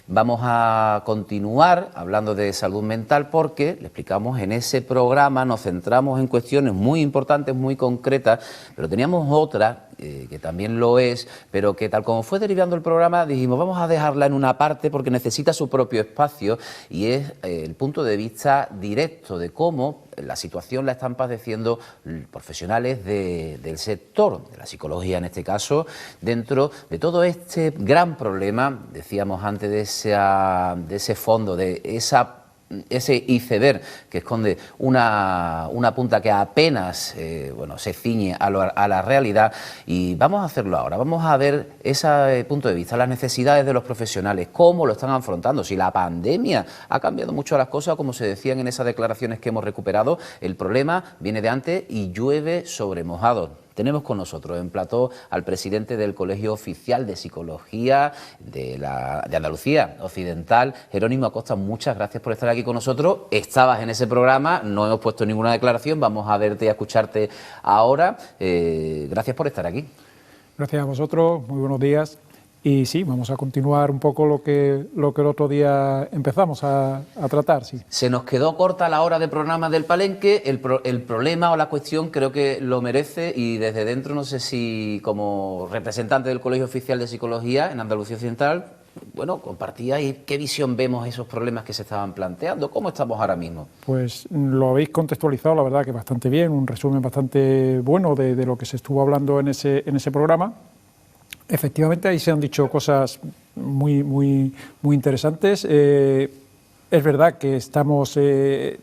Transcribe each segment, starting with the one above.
Vamos a continuar hablando de salud mental porque, le explicamos, en ese programa nos centramos en cuestiones muy importantes, muy concretas, pero teníamos otra que también lo es, pero que tal como fue derivando el programa dijimos vamos a dejarla en una parte porque necesita su propio espacio y es el punto de vista directo de cómo la situación la están padeciendo profesionales del sector, de la psicología en este caso, dentro de todo este gran problema, decíamos antes, de ese fondo, de ese iceberg que esconde una punta que apenas se ciñe a la realidad, y vamos a hacerlo ahora. Vamos a ver ese punto de vista, las necesidades de los profesionales, cómo lo están afrontando, si la pandemia ha cambiado mucho las cosas, como se decían en esas declaraciones que hemos recuperado. El problema viene de antes y llueve sobre mojado. Tenemos con nosotros en plató al presidente del Colegio Oficial de Psicología de Andalucía Occidental, Jerónimo Acosta. Muchas gracias por estar aquí con nosotros. Estabas en ese programa, no hemos puesto ninguna declaración, vamos a verte y a escucharte ahora. Gracias por estar aquí. Gracias a vosotros, muy buenos días. Y sí, vamos a continuar un poco lo que el otro día empezamos a tratar. Sí. Se nos quedó corta la hora de programa del Palenque, el problema o la cuestión creo que lo merece, y desde dentro, no sé si como representante del Colegio Oficial de Psicología en Andalucía Occidental, compartíais qué visión vemos esos problemas que se estaban planteando, cómo estamos ahora mismo. Pues lo habéis contextualizado, la verdad que bastante bien, un resumen bastante bueno de lo que se estuvo hablando en ese programa. Efectivamente, ahí se han dicho cosas muy interesantes. Es verdad que estamos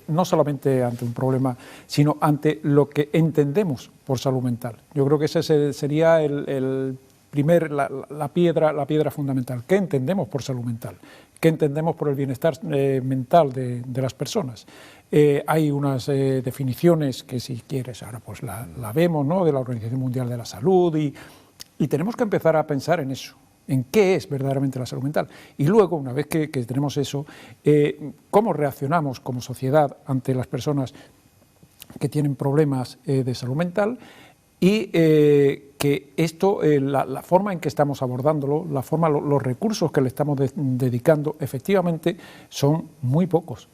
no solamente ante un problema, sino ante lo que entendemos por salud mental. Yo creo que ese sería la piedra fundamental. ¿Qué entendemos por salud mental? ¿Qué entendemos por el bienestar mental de las personas? Hay unas definiciones que, si quieres, ahora pues la vemos, ¿no?, de la Organización Mundial de la Salud, y tenemos que empezar a pensar en eso, en qué es verdaderamente la salud mental. Y luego, una vez que tenemos eso, cómo reaccionamos como sociedad ante las personas que tienen problemas de salud mental, y que esto, la forma en que estamos abordándolo, los recursos que le estamos dedicando, efectivamente son muy pocos,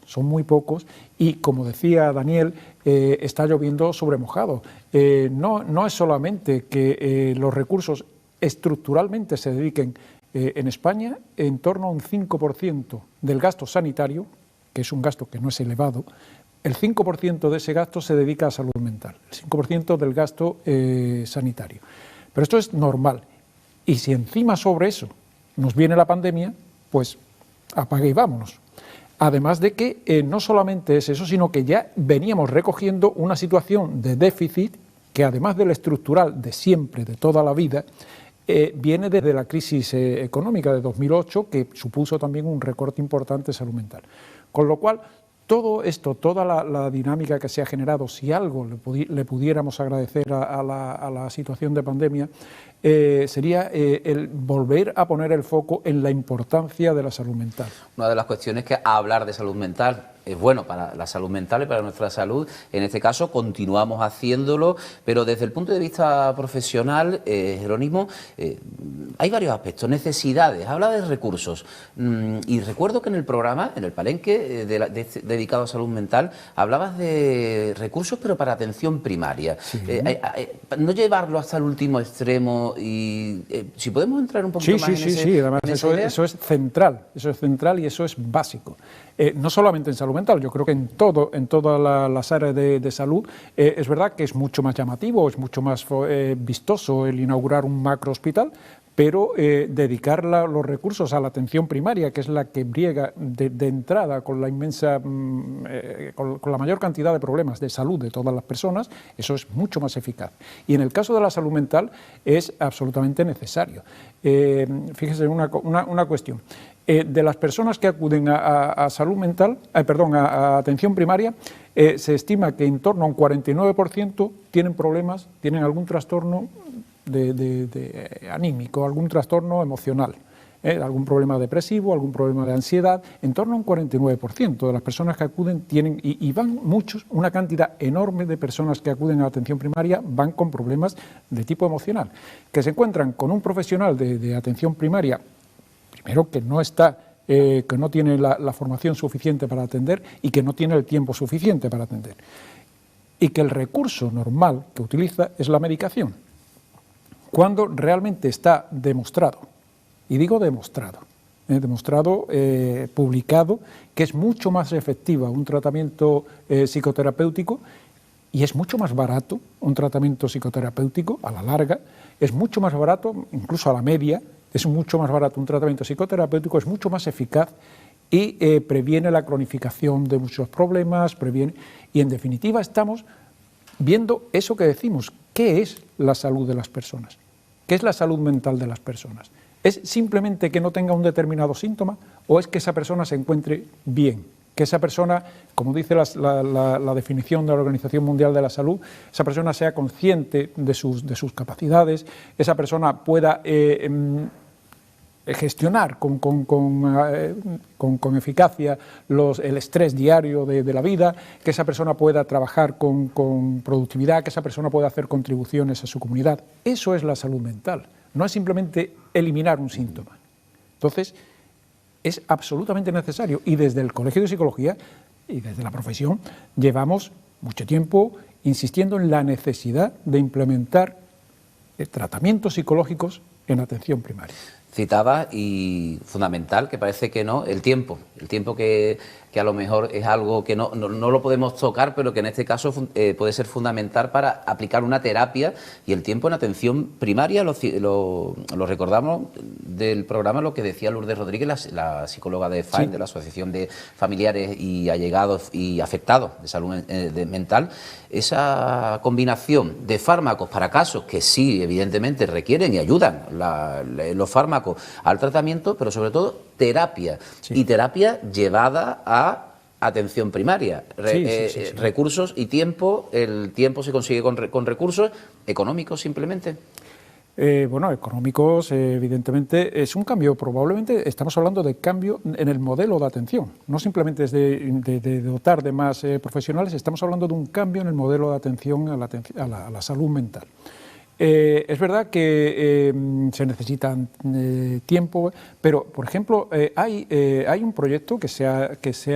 y como decía Daniel, está lloviendo sobre mojado. No es solamente que los recursos estructuralmente se dediquen en España en torno a un 5% del gasto sanitario, que es un gasto que no es elevado. El 5% de ese gasto se dedica a salud mental, el 5% del gasto sanitario. Pero esto es normal. Y si encima sobre eso nos viene la pandemia, pues apague y vámonos. Además de que no solamente es eso, sino que ya veníamos recogiendo una situación de déficit que, además del estructural de siempre, de toda la vida, viene desde la crisis económica de 2008, que supuso también un recorte importante de salud mental. Con lo cual, todo esto, toda la dinámica que se ha generado, si algo le pudiéramos agradecer a la situación de pandemia, sería el volver a poner el foco en la importancia de la salud mental. Una de las cuestiones que hablar de salud mental es bueno para la salud mental y para nuestra salud. En este caso continuamos haciéndolo, pero desde el punto de vista profesional, Jerónimo, hay varios aspectos, necesidades, habla de recursos, y recuerdo que en el programa, en el Palenque dedicado a salud mental, hablabas de recursos pero para atención primaria. Sí. No llevarlo hasta el último extremo, y si podemos entrar un poquito más en ese... Sí, además eso es central y eso es básico. No solamente en salud mental, yo creo que en todas las áreas de salud. Es verdad que es mucho más llamativo, es mucho más vistoso el inaugurar un macro hospital, pero dedicar los recursos a la atención primaria, que es la que briega de entrada con la inmensa, con la mayor cantidad de problemas de salud de todas las personas, eso es mucho más eficaz. Y en el caso de la salud mental es absolutamente necesario. Fíjese una cuestión. De las personas que acuden a salud mental, a atención primaria, se estima que en torno a un 49% tienen problemas, tienen algún trastorno de anímico, algún trastorno emocional, algún problema depresivo, algún problema de ansiedad. En torno a un 49% de las personas que acuden tienen, y van muchos, una cantidad enorme de personas que acuden a atención primaria van con problemas de tipo emocional, que se encuentran con un profesional de atención primaria, primero que no está que no tiene la formación suficiente para atender y que no tiene el tiempo suficiente para atender. Y que el recurso normal que utiliza es la medicación, cuando realmente está demostrado, y digo demostrado, publicado, que es mucho más efectiva un tratamiento psicoterapéutico y es mucho más barato un tratamiento psicoterapéutico a la larga, es mucho más barato, incluso a la media, es mucho más barato un tratamiento psicoterapéutico, es mucho más eficaz y previene la cronificación de muchos problemas, y en definitiva estamos viendo eso que decimos, ¿qué es la salud de las personas? ¿Qué es la salud mental de las personas? ¿Es simplemente que no tenga un determinado síntoma o es que esa persona se encuentre bien? Que esa persona, como dice la definición de la Organización Mundial de la Salud, esa persona sea consciente de sus capacidades, esa persona pueda gestionar con eficacia el estrés diario de la vida, que esa persona pueda trabajar con productividad, que esa persona pueda hacer contribuciones a su comunidad. Eso es la salud mental, no es simplemente eliminar un síntoma. Entonces, es absolutamente necesario, y desde el Colegio de Psicología y desde la profesión llevamos mucho tiempo insistiendo en la necesidad de implementar tratamientos psicológicos en atención primaria. Citaba, y fundamental, que parece que no, el tiempo que a lo mejor es algo que no lo podemos tocar, pero que en este caso puede ser fundamental para aplicar una terapia, y el tiempo en atención primaria, lo recordamos del programa, lo que decía Lourdes Rodríguez, la psicóloga de FAIN, sí, de la Asociación de Familiares y Allegados y Afectados de Salud Mental, esa combinación de fármacos para casos que sí, evidentemente, requieren y ayudan los fármacos al tratamiento, pero sobre todo terapia, sí, y terapia llevada a atención primaria, recursos y tiempo. El tiempo se consigue con recursos económicos simplemente. Bueno, económicos, evidentemente, es un cambio, probablemente estamos hablando de cambio en el modelo de atención, no simplemente es de dotar de más profesionales, estamos hablando de un cambio en el modelo de atención a la salud mental. Es verdad que se necesitan tiempo, pero, por ejemplo, hay un proyecto que se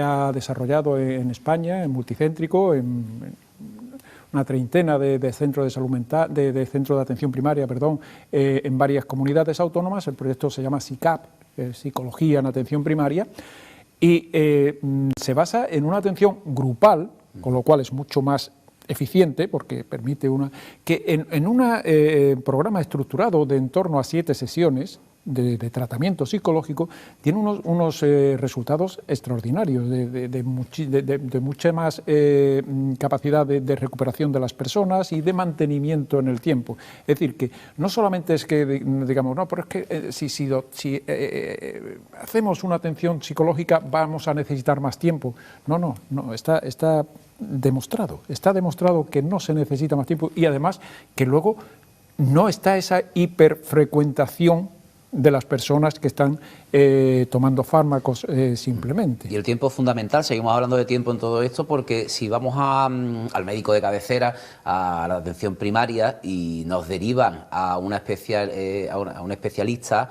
ha desarrollado en España, en Multicéntrico, en una treintena de centros de salud mental, de centros de atención primaria, en varias comunidades autónomas. El proyecto se llama SICAP, Psicología en Atención Primaria, y se basa en una atención grupal, con lo cual es mucho más eficiente, porque permite que en un programa estructurado de en torno a 7 sesiones de tratamiento psicológico, tiene unos resultados extraordinarios, de mucha más capacidad de recuperación de las personas y de mantenimiento en el tiempo. Es decir, que no solamente es que digamos, no, pero es que si hacemos una atención psicológica vamos a necesitar más tiempo. No, está demostrado que no se necesita más tiempo, y además que luego no está esa hiperfrecuentación de las personas que están tomando fármacos simplemente. Y el tiempo es fundamental, seguimos hablando de tiempo en todo esto, porque si vamos al médico de cabecera, a la atención primaria, y nos derivan a un especialista,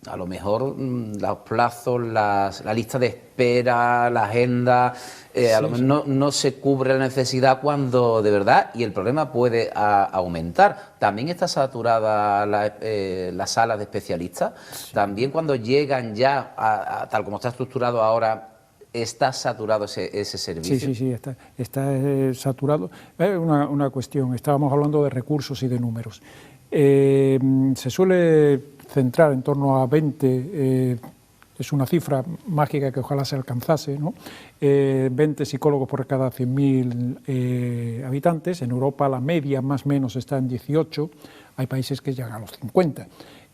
a lo mejor los plazos, la lista de espera, la agenda, a lo mejor no se cubre la necesidad cuando de verdad, y el problema puede aumentar. También está saturada la sala de especialistas, sí. También cuando llegan ya tal como está estructurado ahora, ¿está saturado ese servicio? Sí, está saturado. Una cuestión, estábamos hablando de recursos y de números. Se suele centrar en torno a 20, es una cifra mágica que ojalá se alcanzase, ¿no? 20 psicólogos por cada 100.000 habitantes. En Europa la media más o menos está en 18, hay países que llegan a los 50.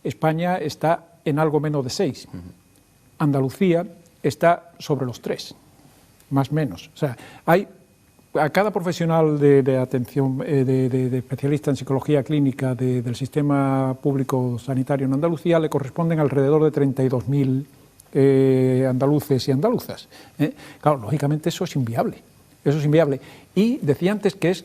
España está en algo menos de 6. Andalucía está sobre los 3, más o menos. O sea, a cada profesional de atención, de especialista en psicología clínica del sistema público sanitario en Andalucía, le corresponden alrededor de 32.000 andaluces y andaluzas. Claro, lógicamente eso es inviable. Y decía antes que es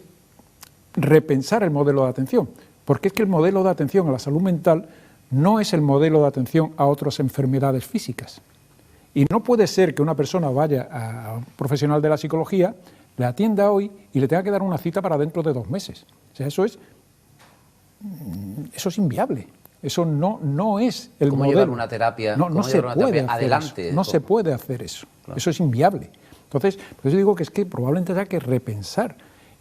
repensar el modelo de atención, porque es que el modelo de atención a la salud mental no es el modelo de atención a otras enfermedades físicas. Y no puede ser que una persona vaya a un profesional de la psicología, le atienda hoy y le tenga que dar una cita para dentro de 2 meses. O sea, eso es inviable. Eso no es el ¿Cómo modelo. llevar una terapia? No se puede hacer adelante? Eso. No se puede hacer eso. Claro. Eso es inviable. Entonces, por eso digo que es que probablemente haya que repensar.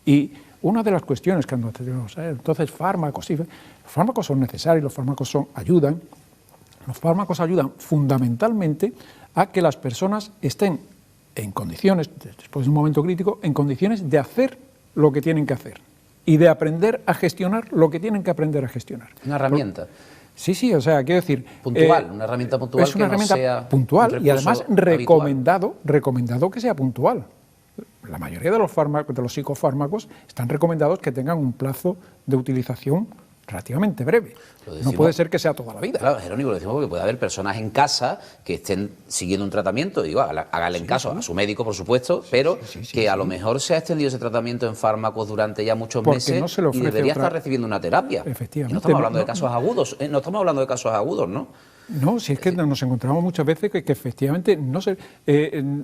Y una de las cuestiones que entonces fármacos, sí, los fármacos son necesarios, los fármacos ayudan. Los fármacos ayudan fundamentalmente a que las personas estén en condiciones, después de un momento crítico, en condiciones de hacer lo que tienen que hacer y de aprender a gestionar lo que tienen que aprender a gestionar. Una herramienta. Sí, o sea, quiero decir... Puntual, una herramienta puntual. Es una herramienta puntual y además recomendado que sea puntual. La mayoría de los psicofármacos están recomendados que tengan un plazo de utilización relativamente breve. No puede ser que sea toda la vida. Claro, Jerónimo, lo decimos porque puede haber personas en casa que estén siguiendo un tratamiento, digo, háganle en caso a su médico, por supuesto, pero que a lo mejor se ha extendido ese tratamiento en fármacos durante ya muchos meses y debería estar recibiendo una terapia. Efectivamente. Y no estamos hablando de casos agudos, no estamos hablando de casos agudos, ¿no? No, si es que nos encontramos muchas veces que efectivamente no sé,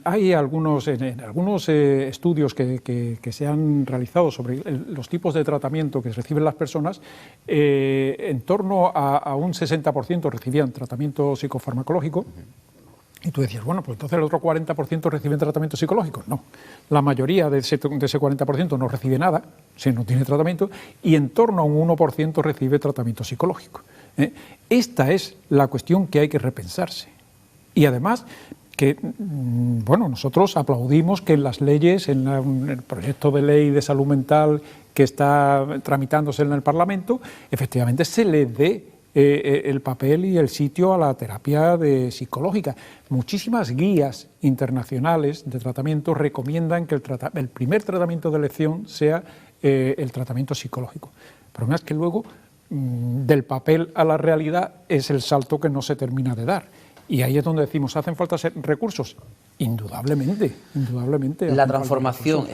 hay algunos estudios que se han realizado sobre los tipos de tratamiento que reciben las personas, en torno a un 60% recibían tratamiento psicofarmacológico. Y tú decías, bueno, pues entonces el otro 40% reciben tratamiento psicológico. No, la mayoría de ese 40% no recibe nada, si no tiene tratamiento, y en torno a un 1% recibe tratamiento psicológico. Esta es la cuestión que hay que repensarse. Y además, que bueno, nosotros aplaudimos que en las leyes, en el proyecto de ley de salud mental que está tramitándose en el Parlamento, efectivamente se le dé el papel y el sitio a la terapia psicológica. Muchísimas guías internacionales de tratamiento recomiendan que el primer tratamiento de elección sea el tratamiento psicológico. El problema es que luego del papel a la realidad es el salto que no se termina de dar. Y ahí es donde decimos, ¿hacen falta recursos? Indudablemente. La transformación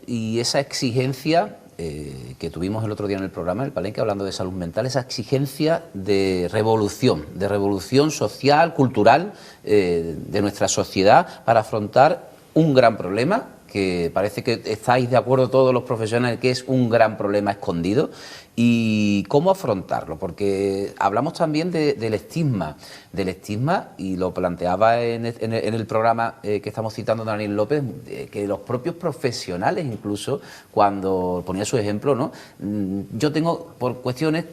y esa exigencia que tuvimos el otro día en el programa, en el Palenque, hablando de salud mental, esa exigencia de revolución social, cultural de nuestra sociedad para afrontar un gran problema, que parece que estáis de acuerdo todos los profesionales que es un gran problema escondido. ¿Y cómo afrontarlo? Porque hablamos también del estigma, y lo planteaba en el programa que estamos citando Daniel López, que los propios profesionales incluso, cuando ponía su ejemplo, ¿no? Yo tengo, por cuestiones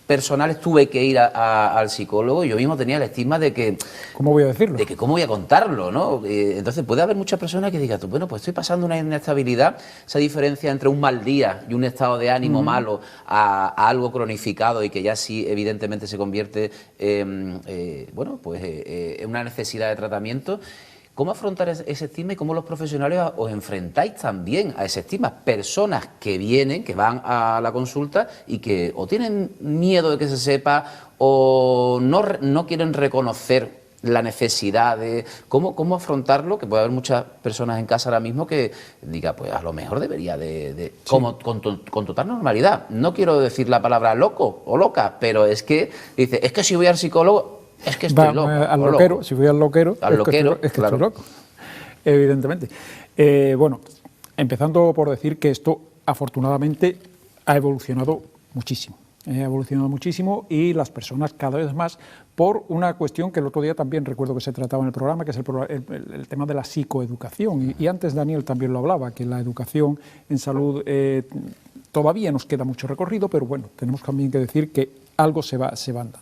personales, tuve que ir al psicólogo y yo mismo tenía el estigma de que... ¿Cómo voy a decirlo? De que cómo voy a contarlo, ¿no? Entonces puede haber muchas personas que digan, bueno, pues estoy pasando una inestabilidad, esa diferencia entre un mal día y un estado de ánimo malo a algo cronificado y que ya sí evidentemente se convierte en una necesidad de tratamiento. ¿Cómo afrontar ese estigma y cómo los profesionales os enfrentáis también a ese estigma? Personas que vienen, que van a la consulta y que o tienen miedo de que se sepa o no quieren reconocer la necesidad de... ¿Cómo afrontarlo? Que puede haber muchas personas en casa ahora mismo que diga, pues a lo mejor debería como con total normalidad. No quiero decir la palabra loco o loca, pero es que dice, es que si voy al psicólogo... Es que estoy loco. Si voy al loquero, es que estoy loco, evidentemente. Bueno, empezando por decir que esto afortunadamente ha evolucionado muchísimo. Y las personas cada vez más, por una cuestión que el otro día también recuerdo que se trataba en el programa, que es el tema de la psicoeducación. Y antes Daniel también lo hablaba, que la educación en salud todavía nos queda mucho recorrido, pero bueno, tenemos también que decir que algo se va dando.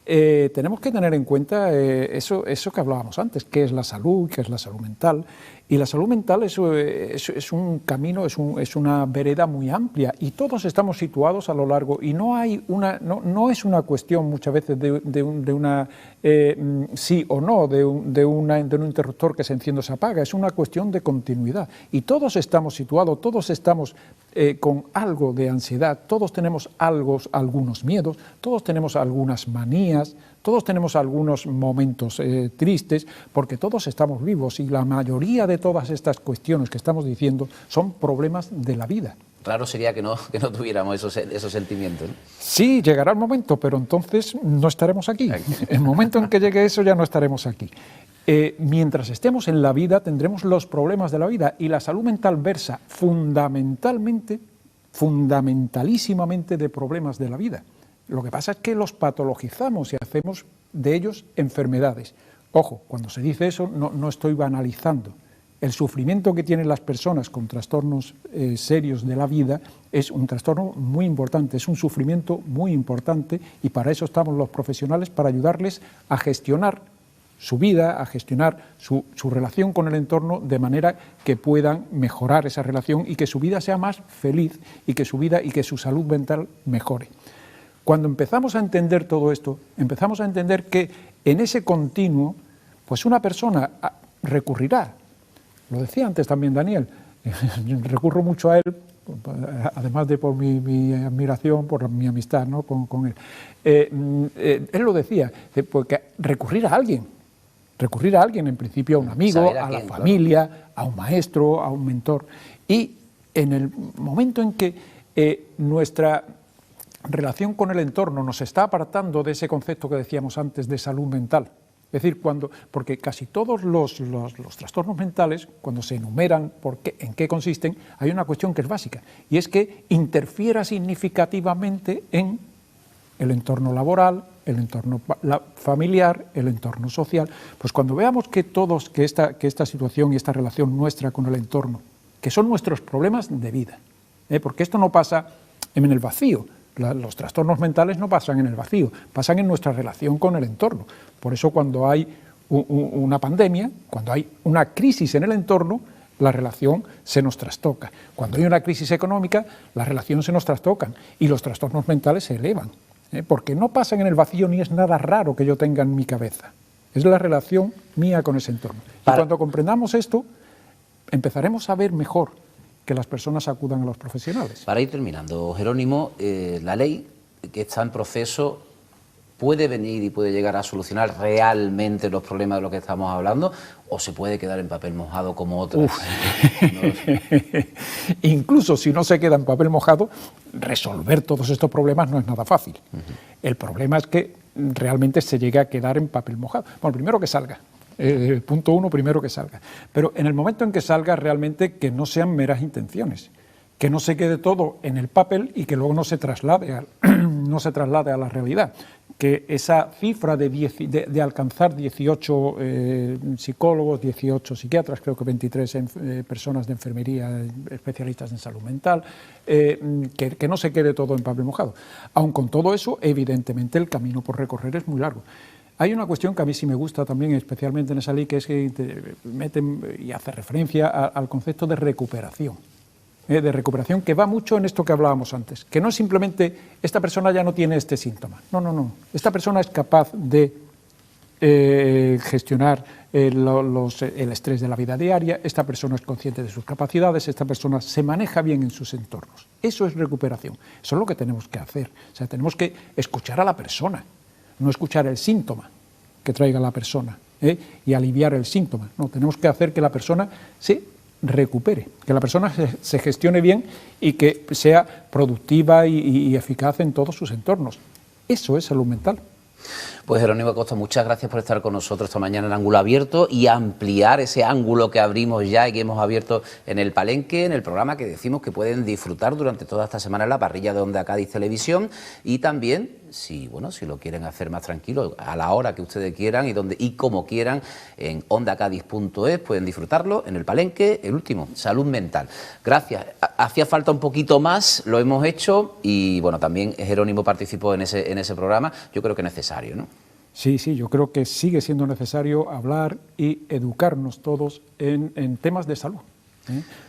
Tenemos que tener en cuenta eso que hablábamos antes, qué es la salud, qué es la salud mental. Y la salud mental es un camino, es una vereda muy amplia y todos estamos situados a lo largo y no es una cuestión muchas veces de una sí o no, de un interruptor que se enciende o se apaga, es una cuestión de continuidad. Y todos estamos situados, todos estamos con algo de ansiedad, todos tenemos algunos miedos, todos tenemos algunas manías, todos tenemos algunos momentos tristes, porque todos estamos vivos y la mayoría de todas estas cuestiones que estamos diciendo son problemas de la vida. raro sería que no tuviéramos esos sentimientos, ¿no? Sí, llegará el momento, pero entonces no estaremos aquí. El momento en que llegue eso ya no estaremos aquí. Mientras estemos en la vida tendremos los problemas de la vida, y la salud mental versa fundamentalísimamente de problemas de la vida. Lo que pasa es que los patologizamos y hacemos de ellos enfermedades. Ojo, cuando se dice eso no estoy banalizando. El sufrimiento que tienen las personas con trastornos serios de la vida es un trastorno muy importante, es un sufrimiento muy importante, y para eso estamos los profesionales, para ayudarles a gestionar su vida, a gestionar su relación con el entorno, de manera que puedan mejorar esa relación y que su vida sea más feliz, y que su salud mental mejore. Cuando empezamos a entender todo esto, empezamos a entender que en ese continuo, pues una persona recurrirá. Lo decía antes también Daniel, recurro mucho a él, además de por mi admiración, por mi amistad, ¿no?, con él. Él lo decía, porque recurrir a alguien en principio, a un amigo, a la familia, claro, a un maestro, a un mentor. Y en el momento en que nuestra relación con el entorno nos está apartando de ese concepto que decíamos antes de salud mental, es decir, porque casi todos los trastornos mentales, cuando se enumeran en qué consisten, hay una cuestión que es básica, y es que interfiera significativamente en el entorno laboral, el entorno familiar, el entorno social. Pues cuando veamos que esta situación y esta relación nuestra con el entorno, que son nuestros problemas de vida, porque esto no pasa en el vacío. Los trastornos mentales no pasan en el vacío, pasan en nuestra relación con el entorno. Por eso cuando hay una pandemia, cuando hay una crisis en el entorno, la relación se nos trastoca. Cuando hay una crisis económica, la relación se nos trastocan y los trastornos mentales se elevan, porque no pasan en el vacío, ni es nada raro que yo tenga en mi cabeza. Es la relación mía con ese entorno. Y cuando comprendamos esto, empezaremos a ver mejor que las personas acudan a los profesionales. Para ir terminando, Jerónimo, la ley que está en proceso puede venir y puede llegar a solucionar realmente los problemas de los que estamos hablando, o se puede quedar en papel mojado como otras. No lo sé. Incluso si no se queda en papel mojado, resolver todos estos problemas no es nada fácil. El problema es que realmente se llegue a quedar en papel mojado. Bueno, primero que salga. Punto uno, primero que salga. Pero en el momento en que salga, realmente que no sean meras intenciones, que no se quede todo en el papel y que luego no se traslade a la realidad. Que esa cifra de alcanzar 18 psicólogos, 18 psiquiatras, creo que 23 personas de enfermería, especialistas en salud mental, que no se quede todo en papel mojado. Aun con todo eso, evidentemente el camino por recorrer es muy largo. Hay una cuestión que a mí sí me gusta también, especialmente en esa ley, que es que meten y hace referencia al concepto de recuperación, que va mucho en esto que hablábamos antes, que no es simplemente esta persona ya no tiene este síntoma, no, esta persona es capaz de gestionar el estrés de la vida diaria, esta persona es consciente de sus capacidades, esta persona se maneja bien en sus entornos. Eso es recuperación, eso es lo que tenemos que hacer, o sea, tenemos que escuchar a la persona, no escuchar el síntoma que traiga la persona y aliviar el síntoma. No, tenemos que hacer que la persona se recupere, que la persona se gestione bien y que sea productiva y eficaz en todos sus entornos. Eso es salud mental. Pues Jerónimo Acosta, muchas gracias por estar con nosotros esta mañana en Ángulo Abierto y ampliar ese ángulo que abrimos ya y que hemos abierto en el Palenque, en el programa que decimos que pueden disfrutar durante toda esta semana en la parrilla de Onda Cádiz Televisión, y también, si lo quieren hacer más tranquilo, a la hora que ustedes quieran y como quieran, en ondacadiz.es pueden disfrutarlo en el Palenque, el último, salud mental. Gracias, hacía falta un poquito más, lo hemos hecho, y bueno, también Jerónimo participó en ese programa, yo creo que es necesario, ¿no? Sí, yo creo que sigue siendo necesario hablar y educarnos todos en temas de salud.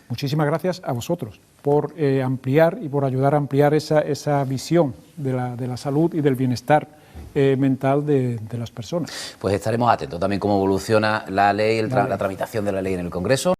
Muchísimas gracias a vosotros por ampliar y por ayudar a ampliar esa visión de la salud y del bienestar mental de las personas. Pues estaremos atentos también cómo evoluciona la ley, la tramitación de la ley en el Congreso.